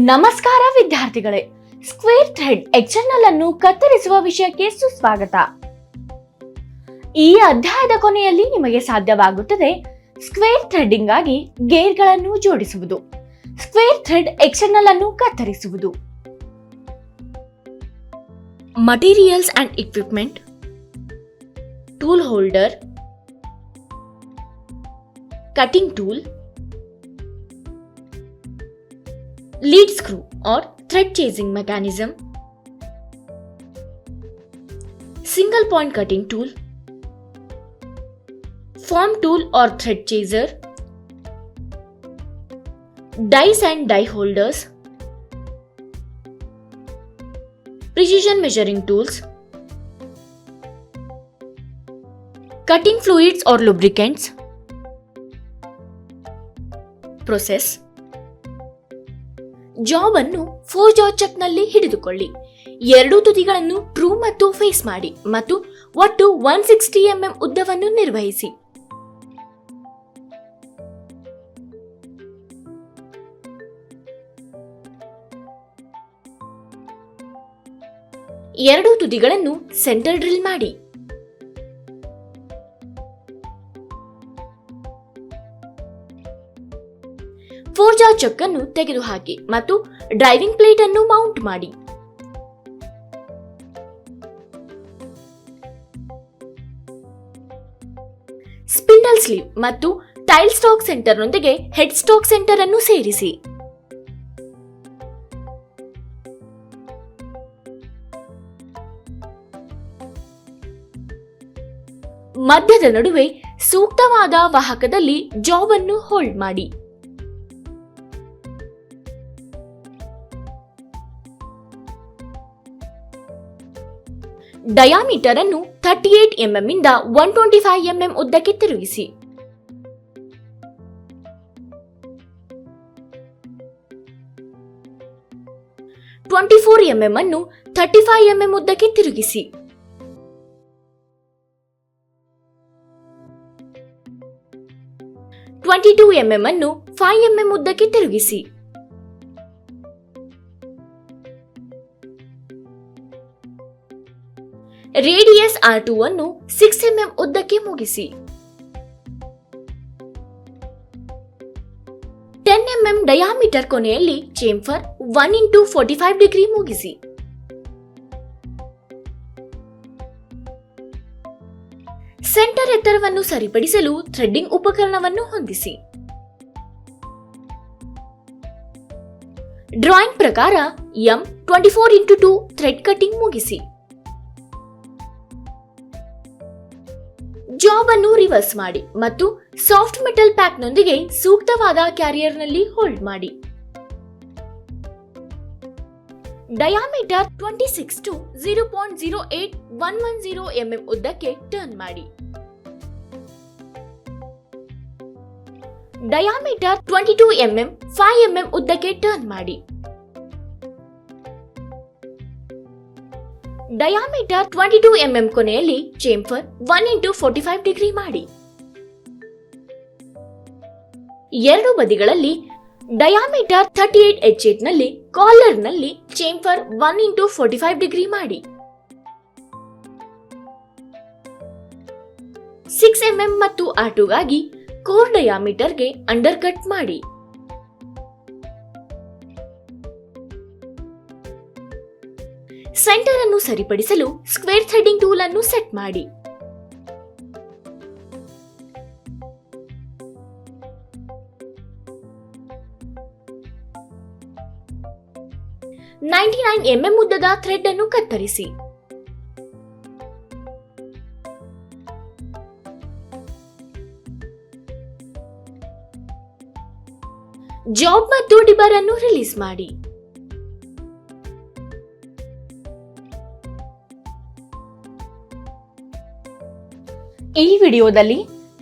ನಮಸ್ಕಾರ ವಿದ್ಯಾರ್ಥಿಗಳೇ, square thread external ಅನ್ನು ಕತ್ತರಿಸುವ ವಿಷಯಕ್ಕೆ ಸುಸ್ವಾಗತ. ಈ ಅಧ್ಯಾಯದ ಕೊನೆಯಲ್ಲಿ ನಿಮಗೆ ಸಾಧ್ಯವಾಗುತ್ತದೆ ಸ್ಕ್ವೇರ್ ಥ್ರೆಡ್ಡಿಂಗ್ ಆಗಿ ಗೇರ್ಗಳನ್ನು ಜೋಡಿಸುವುದು, ಸ್ಕ್ವೇರ್ ಥ್ರೆಡ್ ಎಕ್ಸ್ಟರ್ನಲ್ ಅನ್ನು ಕತ್ತರಿಸುವುದು. Materials and equipment: tool holder, cutting tool, lead screw or thread chasing mechanism, single point cutting tool, form tool or thread chaser, dies and die holders, precision measuring tools, cutting fluids or lubricants. Process: job ಅನ್ನು forge object ನಲ್ಲಿ ಹಿಡಿದುಕೊಳ್ಳಿ. ಎರಡೂ ತುದಿಗಳನ್ನು true ಮತ್ತು face ಮಾಡಿ ಮತ್ತು ಒಟ್ಟು 160 mm ಉದ್ದವನ್ನು ನಿರ್ವಹಿಸಿ. ಎರಡೂ ತುದಿಗಳನ್ನು ಸೆಂಟರ್ ಡ್ರಿಲ್ ಮಾಡಿ. ಫೋರ್ಜಾ ಚಕ್ ಅನ್ನು ತೆಗೆದುಹಾಕಿ ಮತ್ತು ಡ್ರೈವಿಂಗ್ ಪ್ಲೇಟ್ ಅನ್ನು ಮೌಂಟ್ ಮಾಡಿ. ಸ್ಪಿಂಡಲ್ ಸ್ಲೀವ್ ಮತ್ತು ಟೈಲ್ ಸ್ಟಾಕ್ ಸೆಂಟರ್ ನೊಂದಿಗೆ ಹೆಡ್ ಸ್ಟಾಕ್ ಸೆಂಟರ್ ಅನ್ನು ಸೇರಿಸಿ. ಮಧ್ಯದ ನಡುವೆ ಸೂಕ್ತವಾದ ವಾಹಕದಲ್ಲಿ ಜಾಬ್ ಅನ್ನು ಹೋಲ್ಡ್ ಮಾಡಿ. ಡಯಾಮೀಟರ್ ಅನ್ನು 38 mm ಇಂದ 125 mm ಉದ್ದಕ್ಕೆ ತಿರುಗಿಸಿ. (24 mm ಅನ್ನು 35 mm ಉದ್ದಕ್ಕೆ ತಿರುಗಿಸಿ. (22 mm ಅನ್ನು 5 mm ಉದ್ದಕ್ಕೆ ತಿರುಗಿಸಿ. ರೇಡಿಯಸ್ R2 ಅನ್ನು 6 mm ಉದ್ದಕ್ಕೆ ಮುಗಿಸಿ. 10 mm ಡಯಾಮೀಟರ್ ಕೊನೆಯಲ್ಲಿ ಚೇಂಫರ್ 1x45 ಡಿಗ್ರಿ ಮುಗಿಸಿ. ಸೆಂಟರ್ ಎತ್ತರವನ್ನು ಸರಿಪಡಿಸಲು ಥ್ರೆಡ್ಡಿಂಗ್ ಉಪಕರಣವನ್ನು ಹೊಂದಿಸಿ. ಡ್ರಾಯಿಂಗ್ ಪ್ರಕಾರ M24x2 ಥ್ರೆಡ್ ಕಟಿಂಗ್ ಮುಗಿಸಿ. ಜಾಬ್ ಅನ್ನು ರಿವರ್ಸ್ ಮಾಡಿ ಮತ್ತು ಸಾಫ್ಟ್ ಮೆಟಲ್ ಪ್ಯಾಕ್ ನೊಂದಿಗೆ ಸೂಕ್ತವಾದ ಕ್ಯಾರಿಯರ್ ನಲ್ಲಿ ಹೋಲ್ಡ್ ಮಾಡಿ. ಡಯಾಮೀಟರ್ 26 to 0.08110 mm ಉದ್ದಕ್ಕೆ ಟರ್ನ್ ಮಾಡಿ. ಡಯಾಮೀಟರ್ 22 mm 5 mm ಉದ್ದಕ್ಕೆ ಟರ್ನ್ ಮಾಡಿ. ಡಯಾಮೀಟರ್ 22 mm ಕೊನೆಯಲ್ಲಿ ಚೇಂಫರ್ 1x45 ಡಿಗ್ರಿ ಮಾಡಿ. ಎರಡು ಬದಿಗಳಲ್ಲಿ ಡಯಾಮೀಟರ್ 38 H8 ನಲ್ಲಿ ಕಾಲರ್ ನಲ್ಲಿ ಚೇಂಫರ್ 1x45 ಡಿಗ್ರಿ ಮಾಡಿ. 6 mm ಮತ್ತು R2 ಗಾಗಿ ಕೋರ್ ಡಯಾಮೀಟರ್ಗೆ ಅಂಡರ್ ಕಟ್ ಮಾಡಿ. ಸೆಂಟರ್ ಅನ್ನು ಸರಿಪಡಿಸಲು ಸ್ಕ್ವೇರ್ ಥ್ರೆಡ್ಡಿಂಗ್ ಟೂಲ್ ಅನ್ನು ಸೆಟ್ ಮಾಡಿ. (99 mm ಉದ್ದದ ಥ್ರೆಡ್ ಅನ್ನು ಕತ್ತರಿಸಿ. ಜಾಬ್ ಮತ್ತು ಡಿಬರ್ ಅನ್ನು ರಿಲೀಸ್ ಮಾಡಿ. ಈ ವಿಡಿಯೋದಲ್ಲಿ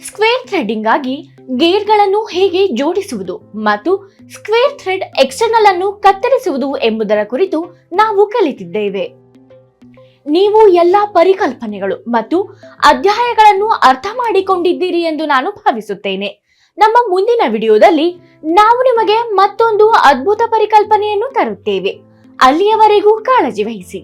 ಸ್ಕ್ವೇರ್ ಥ್ರೆಡ್ಡಿಂಗ್ ಆಗಿ ಗೇರ್ಗಳನ್ನು ಹೇಗೆ ಜೋಡಿಸುವುದು ಮತ್ತು ಸ್ಕ್ವೇರ್ ಥ್ರೆಡ್ ಎಕ್ಸ್ಟರ್ನಲ್ ಅನ್ನು ಕತ್ತರಿಸುವುದು ಎಂಬುದರ ಕುರಿತು ನಾವು ಕಲಿತಿದ್ದೇವೆ. ನೀವು ಎಲ್ಲಾ ಪರಿಕಲ್ಪನೆಗಳು ಮತ್ತು ಅಧ್ಯಾಯಗಳನ್ನು ಅರ್ಥ ಮಾಡಿಕೊಂಡಿದ್ದೀರಿ ಎಂದು ನಾನು ಭಾವಿಸುತ್ತೇನೆ. ನಮ್ಮ ಮುಂದಿನ ವಿಡಿಯೋದಲ್ಲಿ ನಾವು ನಿಮಗೆ ಮತ್ತೊಂದು ಅದ್ಭುತ ಪರಿಕಲ್ಪನೆಯನ್ನು ತರುತ್ತೇವೆ. ಅಲ್ಲಿಯವರೆಗೂ ಕಾಳಜಿ ವಹಿಸಿ.